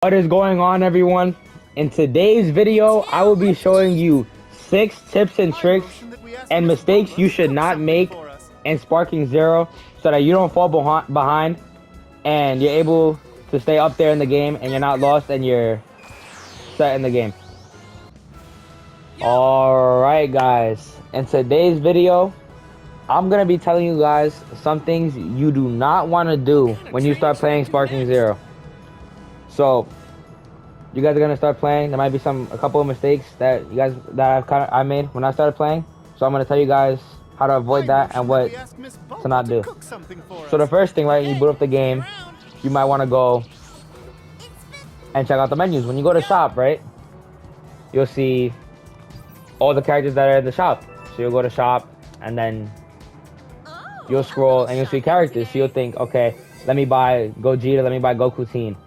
What is going on, everyone? In today's video, I will be showing you 6 tips and tricks and mistakes you should not make in Sparking Zero so that you don't fall behind and you're able to stay up there in the game and you're not lost and you're set in the game. Alright guys, in today's video, I'm going to be telling you guys some things you do not want to do when you start playing Sparking Zero. So, you guys are gonna start playing. There might be a couple of mistakes that I made when I started playing. So I'm gonna tell you guys how to avoid that and what to not do. So the first thing, right, you boot up the game, you might want to go and check out the menus. When you go to shop, right, you'll see all the characters that are in the shop. So you'll go to shop and then you'll scroll and you'll see characters. So you'll think, okay, let me buy Gogeta, let me buy Goku Teen.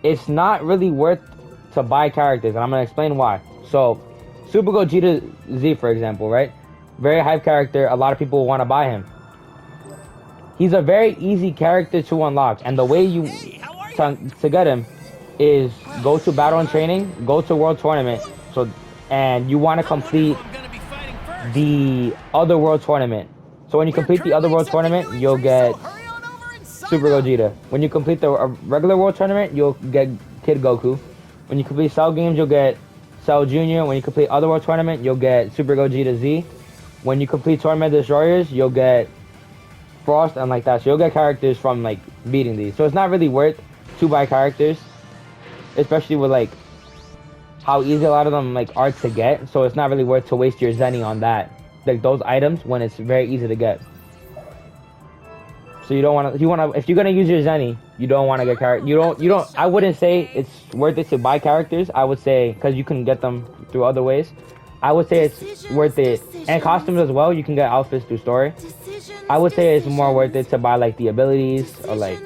It's not really worth to buy characters, and I'm going to explain why. So, Super Gogeta Z, for example, right? Very hype character. A lot of people want to buy him. He's a very easy character to unlock, and the way to get him is go to Battle and Training, go to World Tournament, and you want to complete the other World Tournament. So when you complete the other World Tournament, you'll get Super Gogeta. When you complete the regular World Tournament, you'll get Kid Goku. When you complete Cell Games, you'll get Cell Jr. When you complete other World Tournament, you'll get Super Gogeta Z. When you complete Tournament Destroyers, you'll get Frost and like that. So you'll get characters from like beating these. So it's not really worth to buy characters, especially with like how easy a lot of them like are to get. So it's not really worth to waste your Zeni on that, like those items, when it's very easy to get. So you don't want to, if you're going to use your Zeni, you don't want to get characters. I wouldn't say it's worth it to buy characters. I would say, because you can get them through other ways, I would say it's worth it. And costumes as well, you can get outfits through story. I would say it's more worth it to buy like the abilities or like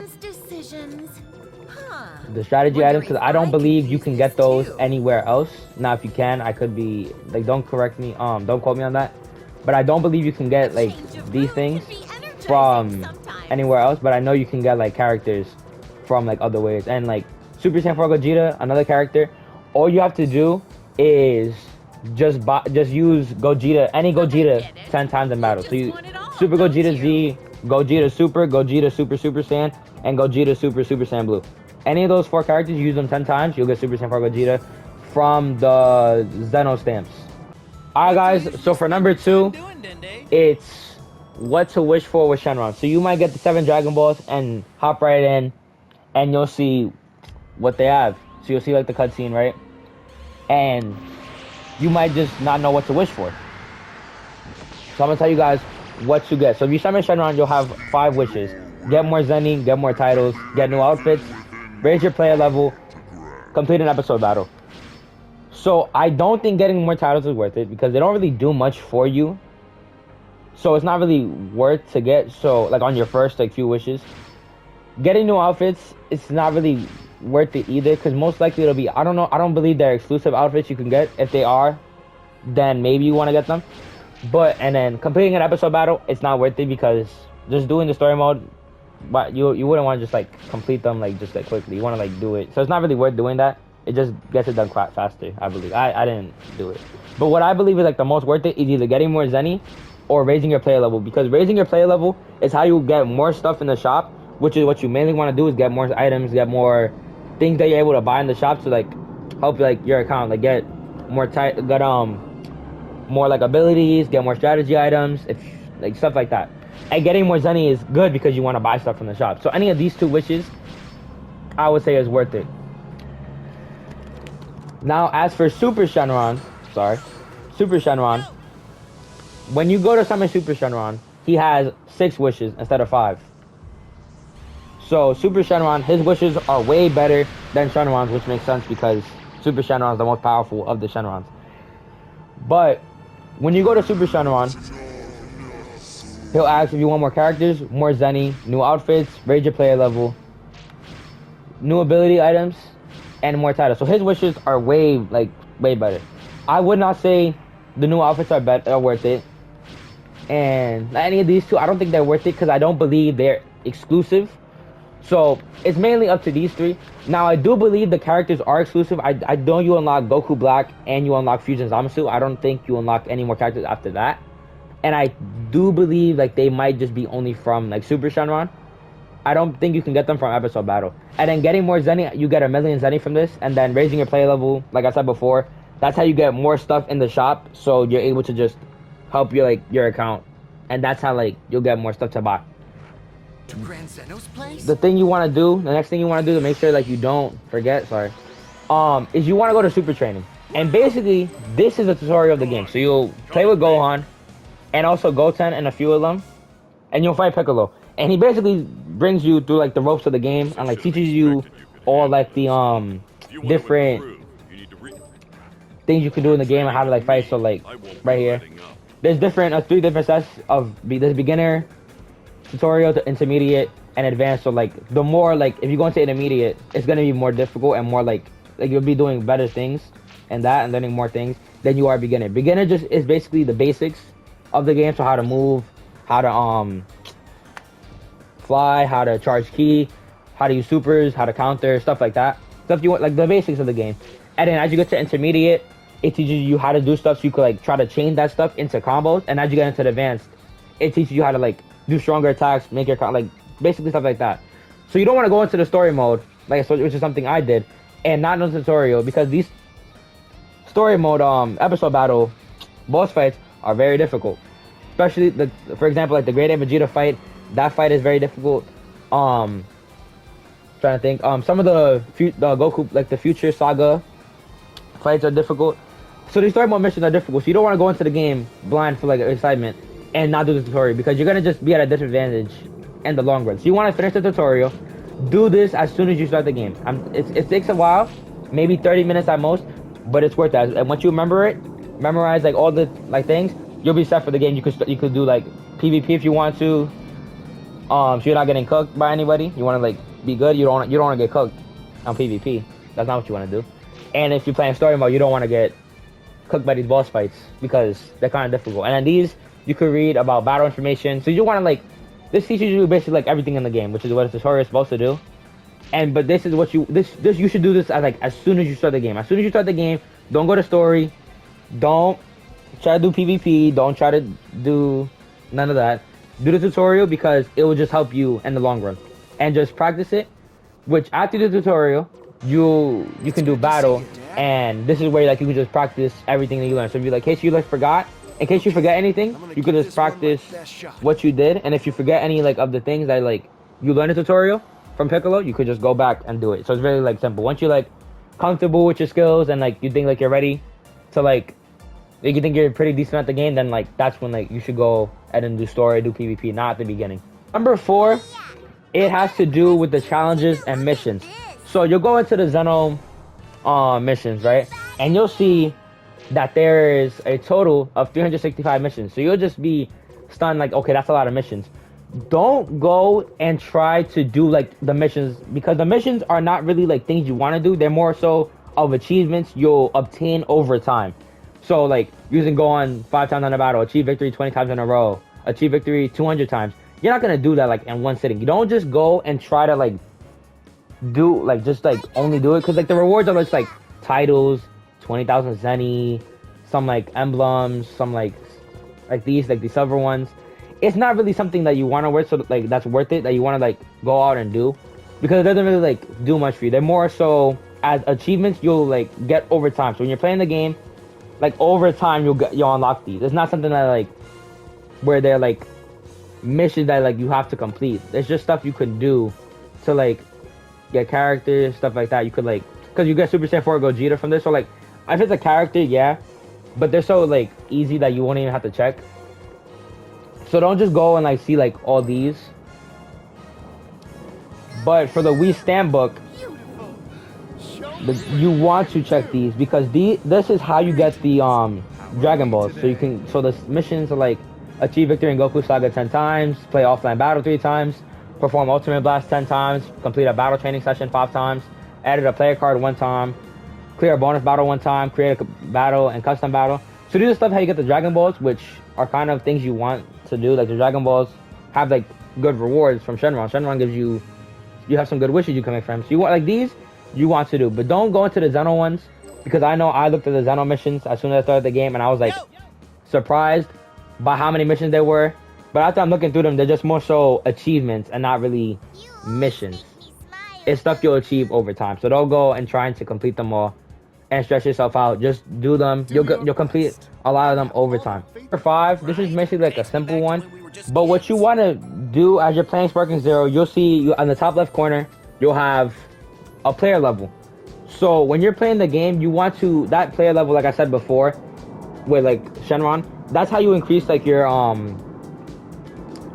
the strategy items, because I don't believe you can get those anywhere else. Now, if you can, I could be, like, don't quote me on that. But I don't believe you can get like these things from anywhere else, but I know you can get like characters from like other ways. And like Super Saiyan 4 Gogeta, another character, all you have to do is just use Gogeta, any Gogeta 10 times in battle. So you Super Gogeta Z, Gogeta Super, Gogeta Super Saiyan, and Gogeta Super Saiyan Blue. Any of those 4 characters, use them 10 times, you'll get Super Saiyan 4 Gogeta from the Zen-Oh stamps. Alright guys, so for number 2, it's what to wish for with Shenron. So you might get the 7 Dragon Balls and hop right in, and you'll see what they have. So you'll see like the cutscene, right? And you might just not know what to wish for. So I'm gonna tell you guys what to get. So if you summon Shenron, you'll have 5 wishes: get more Zeni, get more titles, get new outfits, raise your player level, complete an episode battle. So I don't think getting more titles is worth it, because they don't really do much for you. So it's not really worth to get. So like on your first like few wishes, getting new outfits, it's not really worth it either, because most likely it'll be, I don't believe they're exclusive outfits you can get. If they are, then maybe you want to get them. And then completing an episode battle, it's not worth it, because just doing the story mode, but you wouldn't want to just like complete them like just like quickly. You want to like do it. So it's not really worth doing that. It just gets it done quite faster, I believe. I didn't do it, but what I believe is like the most worth it is either getting more Zeni or raising your player level, because raising your player level is how you get more stuff in the shop, which is what you mainly want to do, is get more items, get more things that you're able to buy in the shop to like help like your account, like get more more like abilities, get more strategy items, it's like stuff like that. And getting more Zeni is good because you want to buy stuff from the shop. So any of these 2 wishes, I would say is worth it. Now as for Super Shenron, when you go to summon Super Shenron, he has 6 wishes instead of 5. So Super Shenron, his wishes are way better than Shenron's, which makes sense because Super Shenron is the most powerful of the Shenrons. But when you go to Super Shenron, he'll ask if you want more characters, more Zeni, new outfits, raise your player level, new ability items, and more titles. So his wishes are way better. I would not say the new outfits are worth it. And any of these 2, I don't think they're worth it, because I don't believe they're exclusive. So it's mainly up to these three. Now I do believe the characters are exclusive. I know you unlock Goku Black and you unlock Fusion Zamasu. I don't think you unlock any more characters after that. And I do believe like they might just be only from like Super Shenron. I don't think you can get them from episode battle. And then getting more Zeni, you get 1,000,000 Zeni from this. And then raising your play level, like I said before, that's how you get more stuff in the shop. So you're able to just help your account. And that's how like you'll get more stuff to buy. To Grand Zeno's place? The thing you want to do, the next thing you want to do to make sure like you don't forget, is you want to go to Super Training. And basically, this is a tutorial of the game. So you'll play with Gohan and also Goten and a few of them. And you'll fight Piccolo. And he basically brings you through like the ropes of the game and like teaches you all like the different things you can do in the game and how to like fight. So like right here, there's different 3 different sets of this beginner, tutorial to intermediate and advanced. So like the more like if you go into intermediate, it's gonna be more difficult and more like you'll be doing better things and learning more things than you are beginner. Beginner just is basically the basics of the game. So how to move, how to fly, how to charge ki, how to use supers, how to counter, stuff like that. Stuff you want, like the basics of the game. And then as you get to intermediate, it teaches you how to do stuff so you could like try to chain that stuff into combos. And as you get into the advanced, it teaches you how to like do stronger attacks, make your like basically stuff like that. So you don't want to go into the story mode, which is something I did, and not no tutorial, because these story mode episode battle boss fights are very difficult. Especially for example, like the Great Ape Vegeta fight. That fight is very difficult. Trying to think. Some of the Goku, like the Future Saga fights are difficult. So these story mode missions are difficult. So you don't want to go into the game blind for like excitement and not do the tutorial, because you're gonna just be at a disadvantage in the long run. So you want to finish the tutorial, do this as soon as you start the game. It takes a while, maybe 30 minutes at most, but it's worth it. And once you memorize like all the like things, you'll be set for the game. You could do like PvP if you want to. So you're not getting cooked by anybody. You want to like be good. You don't want to get cooked on PvP. That's not what you want to do. And if you're playing story mode, you don't want to get cooked by these boss fights because they're kind of difficult. And then these you could read about battle information. So you want to like this teaches you basically like everything in the game, which is what a tutorial is supposed to do. But this is what you should do this as soon as you start the game. As soon as you start the game, don't go to story. Don't try to do PvP. Don't try to do none of that. Do the tutorial because it will just help you in the long run, and just practice it. Which after the tutorial, you can do battle, and this is where like you can just practice everything that you learn. So if you like, in case you forget anything, you can just practice what you did. And if you forget any like of the things that like you learned a tutorial from Piccolo, you could just go back and do it. So it's really like simple. Once you're like comfortable with your skills and like you think like you're ready to like you think you're pretty decent at the game, then like that's when like you should go ahead and do story, do PvP, not at the beginning. Number 4, it has to do with the challenges and missions. So you'll go into the Zen-Oh missions, right? And you'll see that there is a total of 365 missions. So you'll just be stunned like, okay, that's a lot of missions. Don't go and try to do like the missions, because the missions are not really like things you want to do. They're more so of achievements you'll obtain over time. So like using Gohan 5 times on a battle, achieve victory 20 times in a row, achieve victory 200 times. You're not gonna do that like in one sitting. You don't just go and try to like do like just like only do it, because like the rewards are just like titles, 20,000 Zeni, some like emblems, some like these silver ones. It's not really something that you want to work, so like that's worth it, that you want to like go out and do, because it doesn't really like do much for you. They're more so as achievements you'll like get over time. So when you're playing the game, like over time you'll unlock these. It's not something that like where they're like missions that like you have to complete. It's just stuff you could do to like get characters, stuff like that. You could like, because you get Super Saiyan 4 Gogeta from this. So like if it's a character, yeah, but they're so like easy that you won't even have to check. So don't just go and like see like all these. But for the Whis stamp book, you want to check these, because this is how you get the Dragon Balls. So you can, so the missions are like achieve victory in Goku Saga 10 times, play offline battle 3 times, perform Ultimate Blast 10 times, complete a battle training session 5 times, added a player card 1 time, clear a bonus battle 1 time, create a battle and custom battle. So these are stuff how you get the Dragon Balls, which are kind of things you want to do. Like the Dragon Balls have like good rewards from Shenron. Shenron gives you you have some good wishes you can make for him. So you want like these, you want to do, but don't go into the Zen-Oh ones because I know I looked at the Zen-Oh missions as soon as I started the game and I was like surprised by how many missions there were. But after I'm looking through them, they're just more so achievements and not really missions. It's stuff you'll achieve over time. So don't go and trying to complete them all and stress yourself out. Just do them. You'll complete a lot of them over time. Number 5, this is basically like a simple one. But what you want to do as you're playing Sparking Zero, you'll see on the top left corner, you'll have a player level. So when you're playing the game, you want to, that player level, like I said before, with like Shenron, that's how you increase like your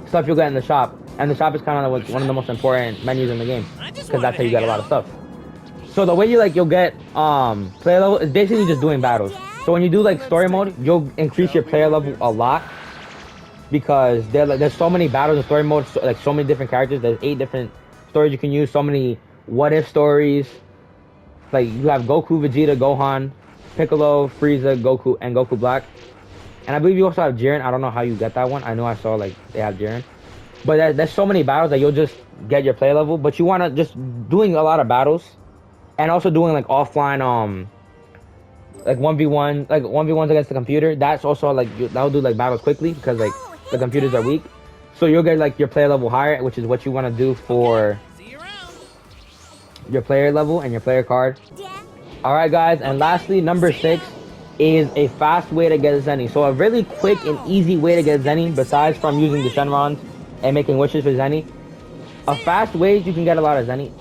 stuff you'll get in the shop. And the shop is kind of one of the most important menus in the game because that's how you get a lot of stuff. So the way you'll get player level is basically just doing battles. So when you do like story mode, you'll increase your player level a lot because there's so many battles in story mode, so, like so many different characters. There's 8 different stories you can use. So many what if stories. Like you have Goku, Vegeta, Gohan, Piccolo, Frieza, Goku, and Goku Black. And I believe you also have Jiren. I don't know how you get that one. I know I saw like they have Jiren. But there's so many battles that you'll just get your play level. But you want to just doing a lot of battles. And also doing like offline, like 1v1, like 1v1s against the computer. That's also like, that'll do like battles quickly because like the computers are weak. So you'll get like your player level higher, which is what you want to do for your player level and your player card. Alright guys, and lastly, number 6 is a fast way to get Zeni. So a really quick and easy way to get Zeni, besides from using the Shenrons and making wishes for Zeni. A fast way you can get a lot of Zeni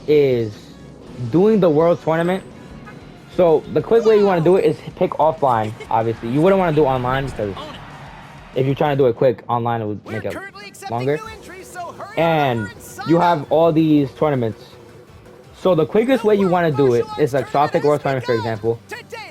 is doing the world tournament. So the quick way you want to do it is pick offline, obviously. You wouldn't want to do online because if you're trying to do it quick, online it would make it longer. And you have all these tournaments. So the quickest way you want to do it is like, so I'll pick world tournament for example.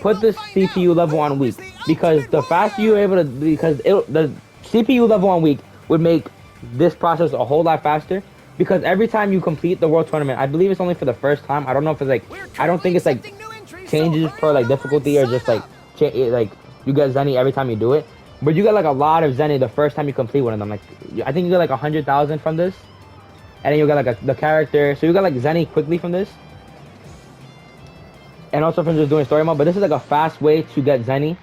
Put the CPU level on weak because the faster you're able to, the CPU level on weak would make this process a whole lot faster. Because every time you complete the world tournament, I believe it's only for the first time. I don't know if it's like, I don't think it's like changes per like difficulty or just like like you get Zeni every time you do it. But you get like a lot of Zeni the first time you complete one of them. Like I think you get like 100,000 from this, and then you get like the character. So you get like Zeni quickly from this, and also from just doing story mode. But this is like a fast way to get Zeni,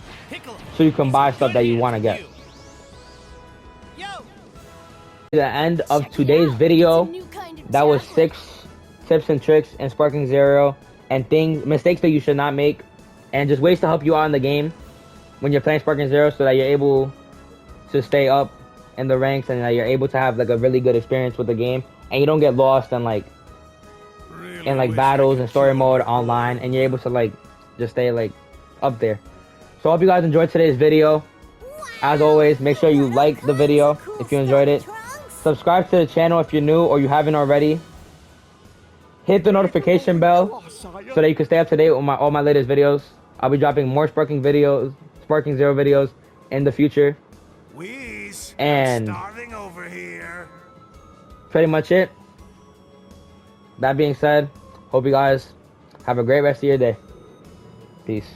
so you can buy stuff that you want to get. The end of today's video. That was 6 tips and tricks in Sparking Zero and mistakes that you should not make, and just ways to help you out in the game when you're playing Sparking Zero, so that you're able to stay up in the ranks and that you're able to have like a really good experience with the game, and you don't get lost in like battles and story mode online, and you're able to like just stay like up there. So I hope you guys enjoyed today's video. As always, make sure you like the video if you enjoyed it. Subscribe to the channel if you're new or you haven't already. Hit the notification bell so that you can stay up to date with all my latest videos. I'll be dropping more Sparking Zero videos in the future. Whis, and starving over here. Pretty much it. That being said, hope you guys have a great rest of your day. Peace.